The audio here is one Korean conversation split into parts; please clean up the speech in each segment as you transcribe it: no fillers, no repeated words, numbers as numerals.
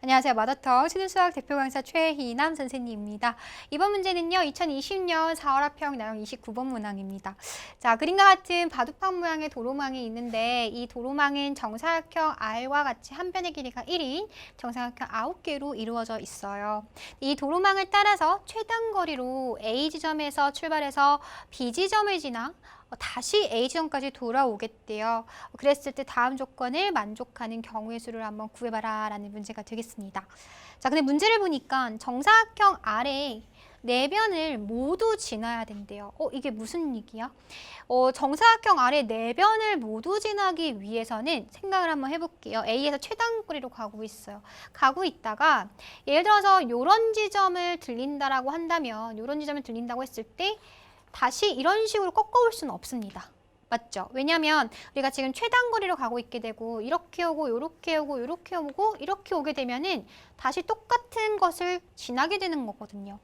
안녕하세요. 마더터 수능수학 대표 강사 최희남 선생님입니다. 이번 문제는요. 2020년 4월 합평 나형 29번 문항입니다. 자, 그림과 같은 바둑판 모양의 도로망이 있는데 이 도로망은 정사각형 R과 같이 한 변의 길이가 1인 정사각형 9개로 이루어져 있어요. 이 도로망을 따라서 최단 거리로 A 지점에서 출발해서 B 지점을 지나 다시 A 지점까지 돌아오겠대요. 그랬을 때 다음 조건을 만족하는 경우의 수를 한번 구해봐라 라는 문제가 되겠습니다. 자, 근데 문제를 보니까 정사각형 아래 네 변을 모두 지나야 된대요. 이게 무슨 얘기야? 정사각형 아래 네 변을 모두 지나기 위해서는 생각을 한번 해볼게요. A에서 최단거리로 가고 있어요. 가고 있다가 예를 들어서 이런 지점을 들린다라고 한다면 이런 지점을 들린다고 했을 때 다시 이런 식으로 꺾어올 수는 없습니다. 맞죠? 왜냐하면 우리가 지금 최단거리로 가고 있게 되고 이렇게 오고 이렇게 오고 이렇게 오고 이렇게 오게 되면은 다시 똑같은 것을 지나게 되는 거거든요.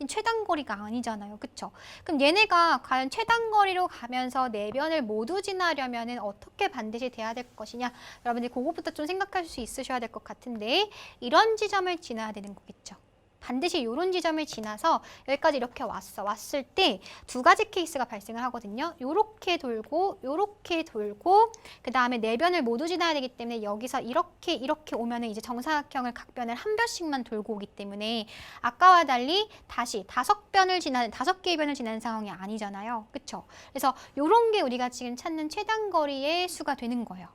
최단거리가 아니잖아요. 그쵸? 그럼 얘네가 과연 최단거리로 가면서 네 변을 모두 지나려면은 어떻게 반드시 돼야 될 것이냐? 여러분들 그것부터 좀 생각할 수 있으셔야 될 것 같은데 이런 지점을 지나야 되는 거겠죠. 반드시 이런 지점을 지나서 여기까지 이렇게 왔을 때 두 가지 케이스가 발생을 하거든요. 요렇게 돌고 요렇게 돌고 그 다음에 네 변을 모두 지나야 되기 때문에 여기서 이렇게 오면은 이제 정사각형을 각 변을 한 변씩만 돌고 오기 때문에 아까와 달리 다시 다섯 개의 변을 지나는 상황이 아니잖아요. 그쵸? 그래서 요런 게 우리가 지금 찾는 최단거리의 수가 되는 거예요.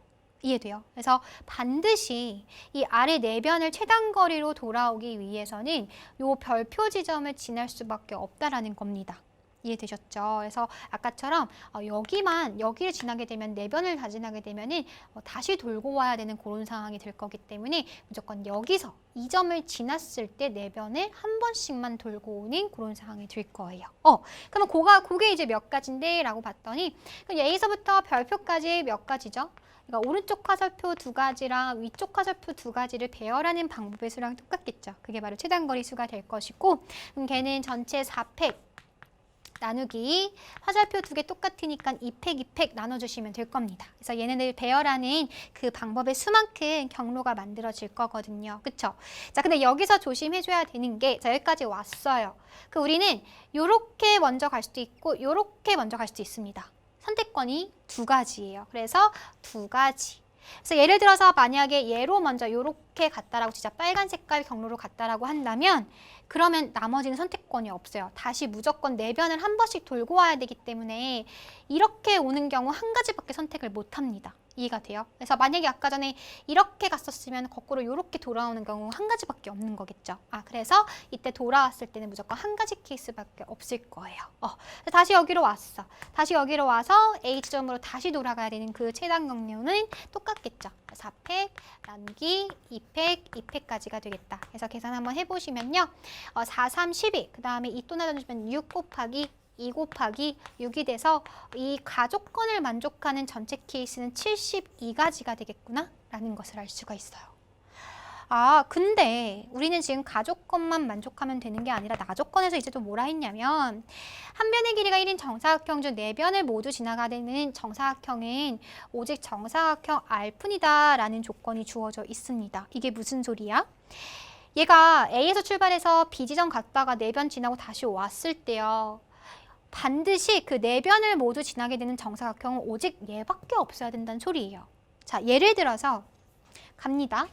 이해돼요? 그래서 반드시 이 아래 네 변을 최단거리로 돌아오기 위해서는 요 별표 지점을 지날 수밖에 없다라는 겁니다. 이해되셨죠? 그래서 아까처럼 여기를 지나게 되면 네 변을 다 지나게 되면은 다시 돌고 와야 되는 그런 상황이 될 거기 때문에 무조건 여기서 이 점을 지났을 때 네 변을 한 번씩만 돌고 오는 그런 상황이 될 거예요. 그러면 그게 이제 몇 가지인데? 라고 봤더니 그럼 A서부터 별표까지 몇 가지죠? 그러니까 오른쪽 화살표 두 가지랑 위쪽 화살표 두 가지를 배열하는 방법의 수랑 똑같겠죠. 그게 바로 최단거리 수가 될 것이고 그럼 걔는 전체 4팩 나누기 화살표 두 개 똑같으니까 2팩, 2팩 나눠주시면 될 겁니다. 그래서 얘네들 배열하는 그 방법의 수만큼 경로가 만들어질 거거든요. 그쵸? 자, 근데 여기서 조심해줘야 되는 게 자, 여기까지 왔어요. 우리는 요렇게 먼저 갈 수도 있고 요렇게 먼저 갈 수도 있습니다. 선택권이 두 가지예요. 그래서 두 가지. 그래서 예를 들어서 만약에 얘로 먼저 이렇게 갔다라고 진짜 빨간 색깔 경로로 갔다라고 한다면 그러면 나머지는 선택권이 없어요. 다시 무조건 네 변을 한 번씩 돌고 와야 되기 때문에 이렇게 오는 경우 한 가지밖에 선택을 못 합니다. 이해가 돼요? 그래서 만약에 아까 전에 이렇게 갔었으면 거꾸로 이렇게 돌아오는 경우 한 가지밖에 없는 거겠죠. 그래서 이때 돌아왔을 때는 무조건 한 가지 케이스밖에 없을 거예요. 다시 여기로 왔어. 다시 여기로 와서 A 지점으로 다시 돌아가야 되는 그 최단 경로는 똑같겠죠. 4팩 나누기 2팩, 2팩까지가 되겠다. 그래서 계산 한번 해보시면요. 4, 3, 12. 그 다음에 2 또 나눠주면 6 곱하기 2 곱하기 6이 돼서 이 가족권을 만족하는 전체 케이스는 72가지가 되겠구나 라는 것을 알 수가 있어요. 근데 우리는 지금 가족권만 만족하면 되는 게 아니라 나족권에서 이제 또 뭐라 했냐면 한 변의 길이가 1인 정사각형 중 네 변을 모두 지나가는 정사각형은 오직 정사각형 R뿐이다 라는 조건이 주어져 있습니다. 이게 무슨 소리야? 얘가 A에서 출발해서 B 지점 갔다가 네 변 지나고 다시 왔을 때요. 반드시 그 네 변을 모두 지나게 되는 정사각형은 오직 얘밖에 없어야 된다는 소리예요. 자, 예를 들어서 갑니다.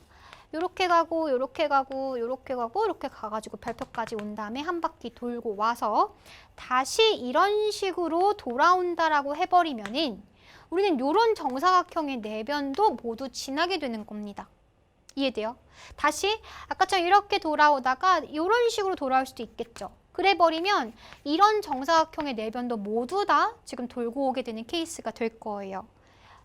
요렇게 가고 요렇게 가고 요렇게 가고 이렇게 가가지고 별표까지 온 다음에 한 바퀴 돌고 와서 다시 이런 식으로 돌아온다라고 해버리면은 우리는 요런 정사각형의 네 변도 모두 지나게 되는 겁니다. 이해돼요? 다시 아까처럼 이렇게 돌아오다가 이런 식으로 돌아올 수도 있겠죠. 그래 버리면 이런 정사각형의 네 변도 모두 다 지금 돌고 오게 되는 케이스가 될 거예요.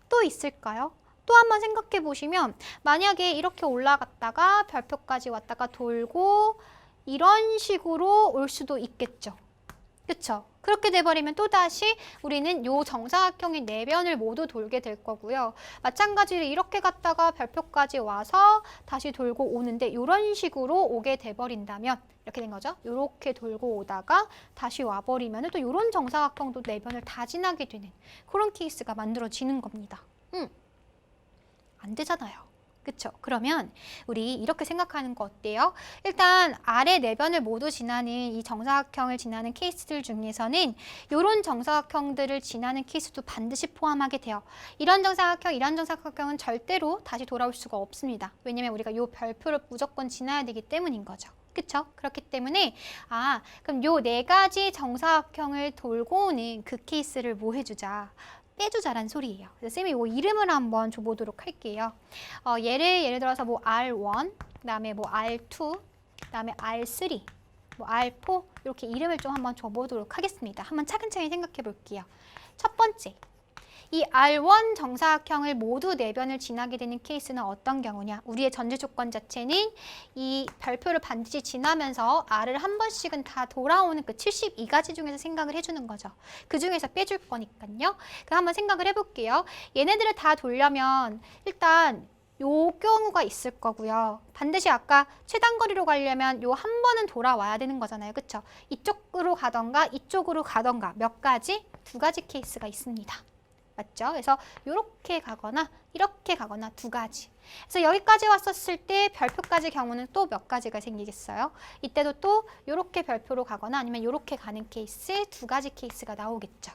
또 있을까요? 또 한번 생각해 보시면 만약에 이렇게 올라갔다가 별표까지 왔다가 돌고 이런 식으로 올 수도 있겠죠. 그쵸? 그렇게 돼버리면 또다시 우리는 요 정사각형의 네 변을 모두 돌게 될 거고요. 마찬가지로 이렇게 갔다가 별표까지 와서 다시 돌고 오는데 이런 식으로 오게 돼버린다면 이렇게 된 거죠. 이렇게 돌고 오다가 다시 와버리면 또 이런 정사각형도 네 변을 다 지나게 되는 그런 케이스가 만들어지는 겁니다. 안 되잖아요. 그쵸? 그러면 우리 이렇게 생각하는 거 어때요? 일단 아래 네 변을 모두 지나는 이 정사각형을 지나는 케이스들 중에서는 이런 정사각형들을 지나는 케이스도 반드시 포함하게 돼요. 이런 정사각형, 이런 정사각형은 절대로 다시 돌아올 수가 없습니다. 왜냐면 우리가 이 별표를 무조건 지나야 되기 때문인 거죠. 그쵸? 그렇기 때문에 그럼 요 네 가지 정사각형을 돌고 오는 그 케이스를 뭐 해주자? 빼주자란 소리예요. 그래서 쌤이 이 이름을 한번 줘보도록 할게요. 예를 들어서 뭐 R1, 그다음에 뭐 R2, 그다음에 R3, 뭐 R4 이렇게 이름을 좀 한번 줘보도록 하겠습니다. 한번 차근차근 생각해 볼게요. 첫 번째, 이 R1 정사각형을 모두 네 변을 지나게 되는 케이스는 어떤 경우냐? 우리의 전제 조건 자체는 이 별표를 반드시 지나면서 R을 한 번씩은 다 돌아오는 그 72가지 중에서 생각을 해주는 거죠. 그 중에서 빼줄 거니까요. 그럼 한번 생각을 해볼게요. 얘네들을 다 돌려면 일단 요 경우가 있을 거고요. 반드시 아까 최단거리로 가려면 요 한 번은 돌아와야 되는 거잖아요. 그쵸? 이쪽으로 가던가 이쪽으로 가던가 몇 가지? 두 가지 케이스가 있습니다. 맞죠? 그래서 이렇게 가거나 이렇게 가거나 두 가지. 그래서 여기까지 왔었을 때 별표까지 경우는 또 몇 가지가 생기겠어요? 이때도 또 이렇게 별표로 가거나 아니면 이렇게 가는 케이스 두 가지 케이스가 나오겠죠.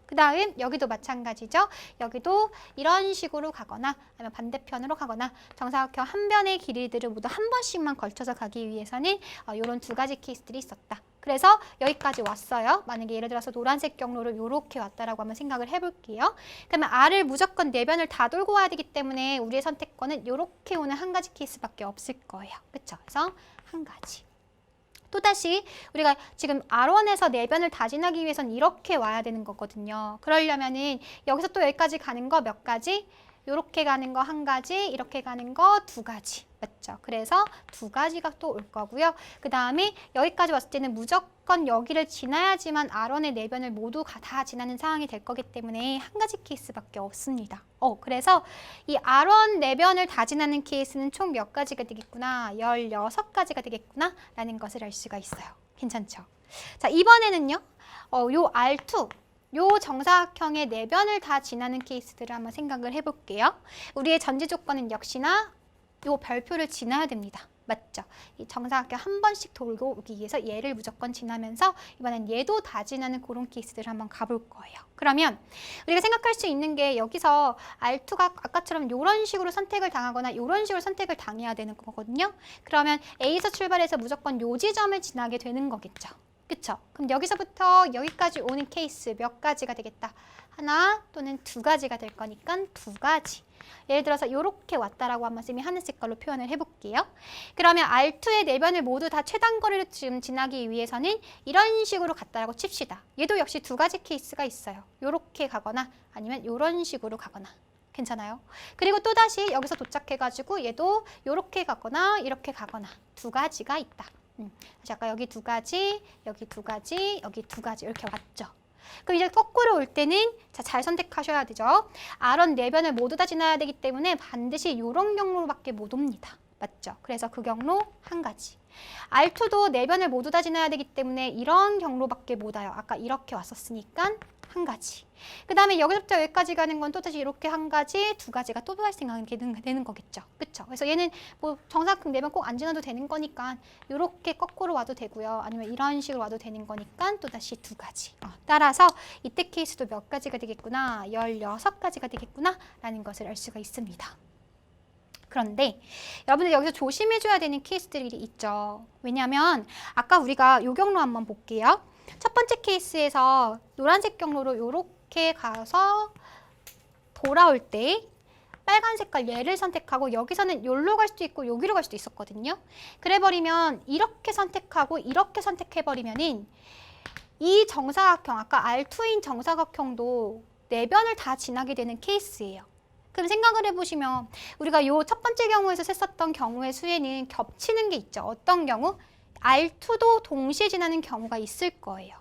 그 다음 여기도 마찬가지죠. 여기도 이런 식으로 가거나 아니면 반대편으로 가거나 정사각형 한 변의 길이들을 모두 한 번씩만 걸쳐서 가기 위해서는 이런 두 가지 케이스들이 있었다. 그래서 여기까지 왔어요. 만약에 예를 들어서 노란색 경로를 이렇게 왔다라고 한번 생각을 해볼게요. 그러면 R을 무조건 네 변을 다 돌고 와야 되기 때문에 우리의 선택권은 이렇게 오는 한 가지 케이스밖에 없을 거예요. 그렇죠? 그래서 한 가지. 또다시 우리가 지금 R1에서 네 변을 다 지나기 위해서는 이렇게 와야 되는 거거든요. 그러려면은 여기서 또 여기까지 가는 거 몇 가지? 이렇게 가는 거 한 가지, 이렇게 가는 거 두 가지. 맞죠? 그래서 두 가지가 또 올 거고요. 그 다음에 여기까지 왔을 때는 무조건 여기를 지나야지만 R1의 네 변을 모두 다 지나는 상황이 될 거기 때문에 한 가지 케이스밖에 없습니다. 그래서 이 R1 네 변을 다 지나는 케이스는 총 몇 가지가 되겠구나? 16가지가 되겠구나? 라는 것을 알 수가 있어요. 괜찮죠? 자, 이번에는요. 요 R2. 요 정사각형의 네 변을 다 지나는 케이스들을 한번 생각을 해볼게요. 우리의 전제 조건은 역시나 요 별표를 지나야 됩니다. 맞죠? 이 정사각형 한 번씩 돌고 오기 위해서 얘를 무조건 지나면서 이번엔 얘도 다 지나는 그런 케이스들을 한번 가볼 거예요. 그러면 우리가 생각할 수 있는 게 여기서 R2가 아까처럼 이런 식으로 선택을 당하거나 이런 식으로 선택을 당해야 되는 거거든요. 그러면 A에서 출발해서 무조건 요 지점을 지나게 되는 거겠죠. 그쵸? 그럼 여기서부터 여기까지 오는 케이스 몇 가지가 되겠다? 하나 또는 두 가지가 될 거니까 두 가지. 예를 들어서 이렇게 왔다라고 한번 쌤이 하는 색깔로 표현을 해볼게요. 그러면 R2의 네 변을 모두 다 최단거리를 지금 지나기 위해서는 이런 식으로 갔다라고 칩시다. 얘도 역시 두 가지 케이스가 있어요. 이렇게 가거나 아니면 이런 식으로 가거나. 괜찮아요? 그리고 또다시 여기서 도착해가지고 얘도 이렇게 가거나 이렇게 가거나 두 가지가 있다. 다시 아까 여기 두 가지, 여기 두 가지, 여기 두 가지 이렇게 왔죠. 그럼 이제 거꾸로 올 때는 잘 선택하셔야 되죠. R1 네 변을 모두 다 지나야 되기 때문에 반드시 이런 경로밖에 못 옵니다. 맞죠? 그래서 그 경로 한 가지. R2도 네 변을 모두 다 지나야 되기 때문에 이런 경로밖에 못 와요. 아까 이렇게 왔었으니까 한 가지. 그 다음에 여기서부터 여기까지 가는 건 또다시 이렇게 한 가지, 두 가지가 또 발생하게 되는 거겠죠. 그쵸? 그래서 얘는 뭐 정사각형 네 변 꼭 안 지나도 되는 거니까 이렇게 거꾸로 와도 되고요. 아니면 이런 식으로 와도 되는 거니까 또다시 두 가지. 따라서 이때 케이스도 몇 가지가 되겠구나, 16가지가 되겠구나 라는 것을 알 수가 있습니다. 그런데 여러분들 여기서 조심해줘야 되는 케이스들이 있죠. 왜냐하면 아까 우리가 요 경로 한번 볼게요. 첫 번째 케이스에서 노란색 경로로 이렇게 가서 돌아올 때 빨간 색깔 얘를 선택하고 여기서는 여기로 갈 수도 있고 여기로 갈 수도 있었거든요. 그래버리면 이렇게 선택하고 이렇게 선택해버리면은 이 정사각형, 아까 R2인 정사각형도 네 변을 다 지나게 되는 케이스예요. 그럼 생각을 해보시면 우리가 요 첫 번째 경우에서 셌었던 경우의 수에는 겹치는 게 있죠. 어떤 경우? R2도 동시에 지나는 경우가 있을 거예요.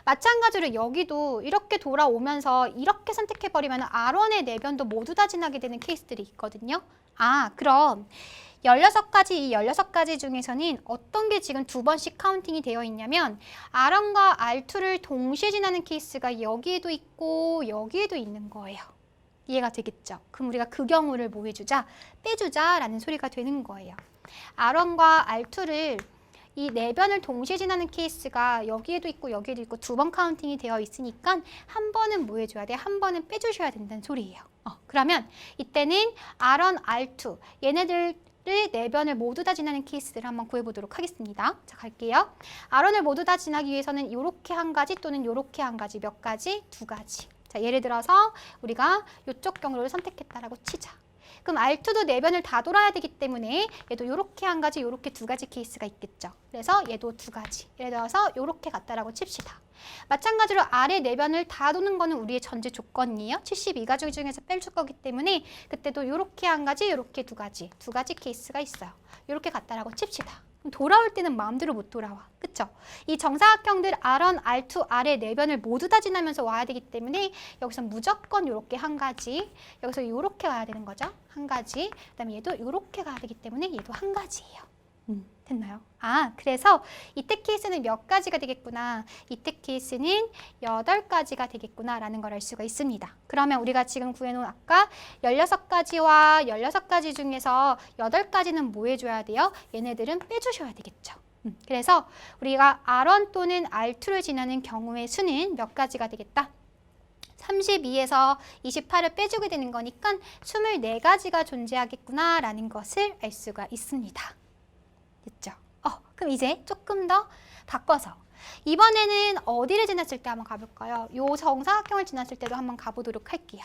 마찬가지로 여기도 이렇게 돌아오면서 이렇게 선택해버리면 R1의 네 변도 모두 다 지나게 되는 케이스들이 있거든요. 그럼 16가지, 이 16가지 중에서는 어떤 게 지금 두 번씩 카운팅이 되어 있냐면 R1과 R2를 동시에 지나는 케이스가 여기에도 있고 여기에도 있는 거예요. 이해가 되겠죠? 그럼 우리가 그 경우를 뭐 해주자? 빼주자라는 소리가 되는 거예요. R1과 R2를 이 네 변을 동시에 지나는 케이스가 여기에도 있고 여기에도 있고 두 번 카운팅이 되어 있으니까 한 번은 뭐 해줘야 돼? 한 번은 빼주셔야 된다는 소리예요. 그러면 이때는 R1, R2 얘네들을 네 변을 모두 다 지나는 케이스들을 한번 구해보도록 하겠습니다. 자, 갈게요. R1을 모두 다 지나기 위해서는 이렇게 한 가지 또는 이렇게 한 가지, 몇 가지? 두 가지. 자, 예를 들어서 우리가 이쪽 경로를 선택했다라고 치자. 그럼 R2도 네 변을 다 돌아야 되기 때문에 얘도 이렇게 한 가지, 이렇게 두 가지 케이스가 있겠죠. 그래서 얘도 두 가지. 예를 들어서 이렇게 갔다라고 칩시다. 마찬가지로 R의 네 변을 다 도는 거는 우리의 전제 조건이에요. 72가지 중에서 빼줄 거기 때문에 그때도 이렇게 한 가지, 이렇게 두 가지 케이스가 있어요. 이렇게 갔다라고 칩시다. 그럼 돌아올 때는 마음대로 못 돌아와. 그쵸? 이 정사각형들 R1, R2, R의 네 변을 모두 다 지나면서 와야 되기 때문에 여기서 무조건 이렇게 한 가지, 여기서 이렇게 가야 되는 거죠. 한 가지. 그다음에 얘도 이렇게 가야 되기 때문에 얘도 한 가지예요. 됐나요? 그래서 이때 케이스는 몇 가지가 되겠구나. 이때 케이스는 8가지가 되겠구나 라는 걸 알 수가 있습니다. 그러면 우리가 지금 구해놓은 아까 16가지와 16가지 중에서 8가지는 뭐 해줘야 돼요? 얘네들은 빼주셔야 되겠죠. 그래서 우리가 R1 또는 R2를 지나는 경우의 수는 몇 가지가 되겠다? 32에서 28을 빼주게 되는 거니까 24가지가 존재하겠구나 라는 것을 알 수가 있습니다. 됐죠? 그럼 이제 조금 더 바꿔서 이번에는 어디를 지났을 때 한번 가볼까요? 요 정사각형을 지났을 때도 한번 가보도록 할게요.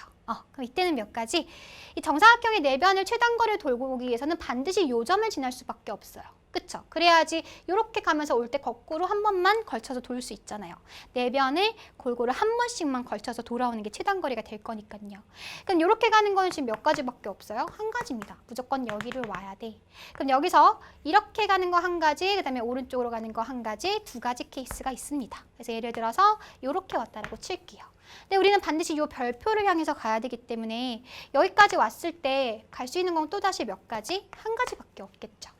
그럼 이때는 몇 가지? 이 정사각형의 네 변을 최단거리를 돌고 오기 위해서는 반드시 요 점을 지날 수밖에 없어요. 그쵸? 그래야지 이렇게 가면서 올 때 거꾸로 한 번만 걸쳐서 돌 수 있잖아요. 네 변을 골고루 한 번씩만 걸쳐서 돌아오는 게 최단거리가 될 거니까요. 그럼 이렇게 가는 거는 지금 몇 가지밖에 없어요? 한 가지입니다. 무조건 여기를 와야 돼. 그럼 여기서 이렇게 가는 거 한 가지, 그 다음에 오른쪽으로 가는 거 한 가지, 두 가지 케이스가 있습니다. 그래서 예를 들어서 이렇게 왔다라고 칠게요. 근데 우리는 반드시 이 별표를 향해서 가야 되기 때문에 여기까지 왔을 때 갈 수 있는 건 또다시 몇 가지? 한 가지밖에 없겠죠.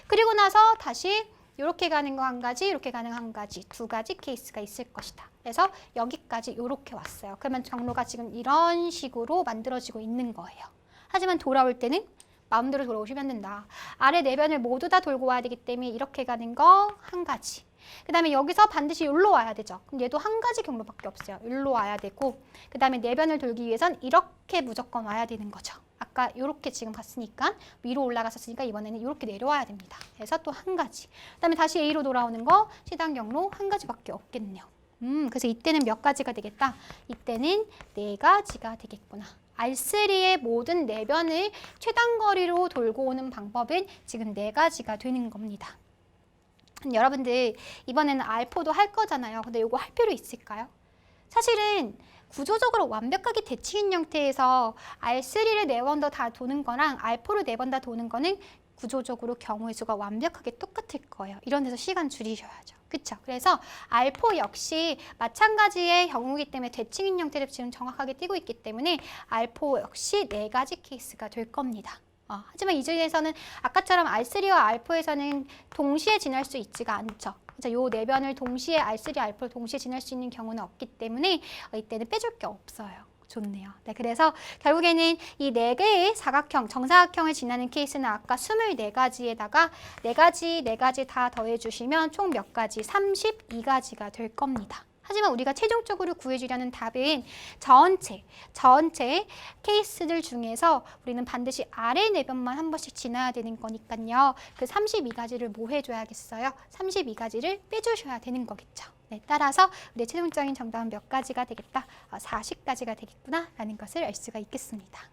그리고 나서 다시 이렇게 가는 거 한 가지, 이렇게 가는 한 가지, 두 가지 케이스가 있을 것이다. 그래서 여기까지 이렇게 왔어요. 그러면 경로가 지금 이런 식으로 만들어지고 있는 거예요. 하지만 돌아올 때는 마음대로 돌아오시면 안 된다. 아래 네 변을 모두 다 돌고 와야 되기 때문에 이렇게 가는 거 한 가지. 그 다음에 여기서 반드시 여기로 와야 되죠. 그럼 얘도 한 가지 경로밖에 없어요. 여기로 와야 되고 그 다음에 네 변을 돌기 위해선 이렇게 무조건 와야 되는 거죠. 아까 이렇게 지금 갔으니까 위로 올라갔었으니까 이번에는 이렇게 내려와야 됩니다. 그래서 또 한 가지. 그 다음에 다시 A로 돌아오는 거 최단 경로 한 가지밖에 없겠네요. 그래서 이때는 몇 가지가 되겠다? 이때는 네 가지가 되겠구나. R3의 모든 네 변을 최단 거리로 돌고 오는 방법은 지금 네 가지가 되는 겁니다. 여러분들 이번에는 R4도 할 거잖아요. 근데 이거 할 필요 있을까요? 사실은 구조적으로 완벽하게 대칭인 형태에서 R3를 4번 더 다 도는 거랑 R4를 4번 다 도는 거는 구조적으로 경우의 수가 완벽하게 똑같을 거예요. 이런 데서 시간 줄이셔야죠. 그쵸? 그래서 R4 역시 마찬가지의 경우이기 때문에 대칭인 형태를 지금 정확하게 띄고 있기 때문에 R4 역시 4가지 케이스가 될 겁니다. 하지만 이 중에서는 아까처럼 R3와 R4에서는 동시에 지날 수 있지가 않죠. 그래서 요 네 변을 동시에 R3, R4를 동시에 지날 수 있는 경우는 없기 때문에 이때는 빼줄 게 없어요. 좋네요. 네, 그래서 결국에는 이 네 개의 사각형, 정사각형을 지나는 케이스는 아까 24가지에다가 네 가지 다 더해주시면 총 몇 가지? 32가지가 될 겁니다. 하지만 우리가 최종적으로 구해주려는 답은 전체 케이스들 중에서 우리는 반드시 아래 네 변만 한 번씩 지나야 되는 거니까요. 그 32가지를 뭐 해줘야겠어요? 32가지를 빼주셔야 되는 거겠죠. 네, 따라서 우리의 최종적인 정답은 몇 가지가 되겠다? 40가지가 되겠구나 라는 것을 알 수가 있겠습니다.